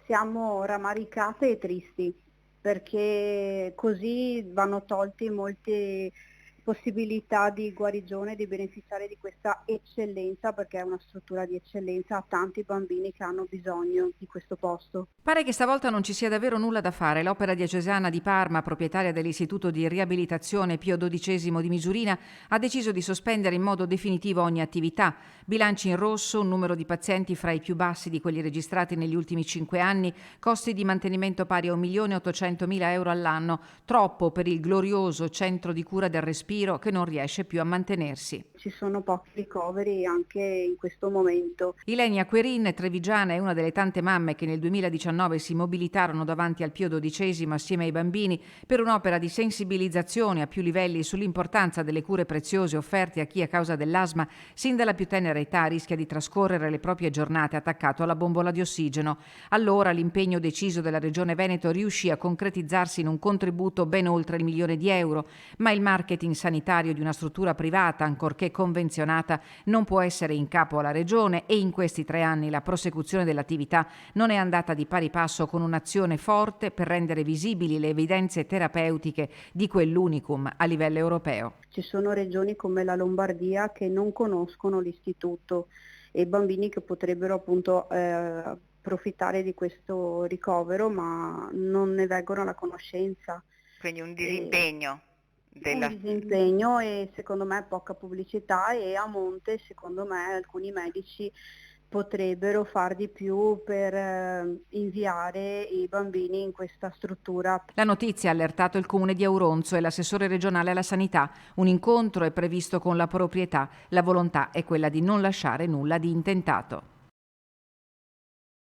siamo ramaricate e tristi, perché così vanno tolti molte possibilità di guarigione, di beneficiare di questa eccellenza, perché è una struttura di eccellenza, a tanti bambini che hanno bisogno di questo posto. Pare che stavolta non ci sia davvero nulla da fare. L'Opera Diocesana di Parma, proprietaria dell'Istituto di Riabilitazione Pio XII di Misurina, ha deciso di sospendere in modo definitivo ogni attività. Bilanci in rosso, un numero di pazienti fra i più bassi di quelli registrati negli ultimi 5 anni, costi di mantenimento pari a 1.800.000 euro all'anno, troppo per il glorioso centro di cura del respiro che non riesce più a mantenersi. Ci sono pochi ricoveri anche in questo momento. Ilenia Querin, trevigiana, è una delle tante mamme che nel 2019 si mobilitarono davanti al Pio XII assieme ai bambini per un'opera di sensibilizzazione a più livelli sull'importanza delle cure preziose offerte a chi a causa dell'asma sin dalla più tenera età rischia di trascorrere le proprie giornate attaccato alla bombola di ossigeno. Allora l'impegno deciso della Regione Veneto riuscì a concretizzarsi in un contributo ben oltre il 1.000.000 di euro, ma il marketing sanitario di una struttura privata, ancorché convenzionata, non può essere in capo alla Regione e in questi 3 anni la prosecuzione dell'attività non è andata di pari passo con un'azione forte per rendere visibili le evidenze terapeutiche di quell'unicum a livello europeo. Ci sono regioni come la Lombardia che non conoscono l'istituto e bambini che potrebbero appunto approfittare di questo ricovero, ma non ne vengono alla conoscenza. Quindi un E disimpegno un della... disimpegno e secondo me poca pubblicità, e a monte secondo me alcuni medici potrebbero far di più per inviare i bambini in questa struttura. La notizia ha allertato il comune di Auronzo e l'assessore regionale alla sanità. Un incontro è previsto con la proprietà. La volontà è quella di non lasciare nulla di intentato.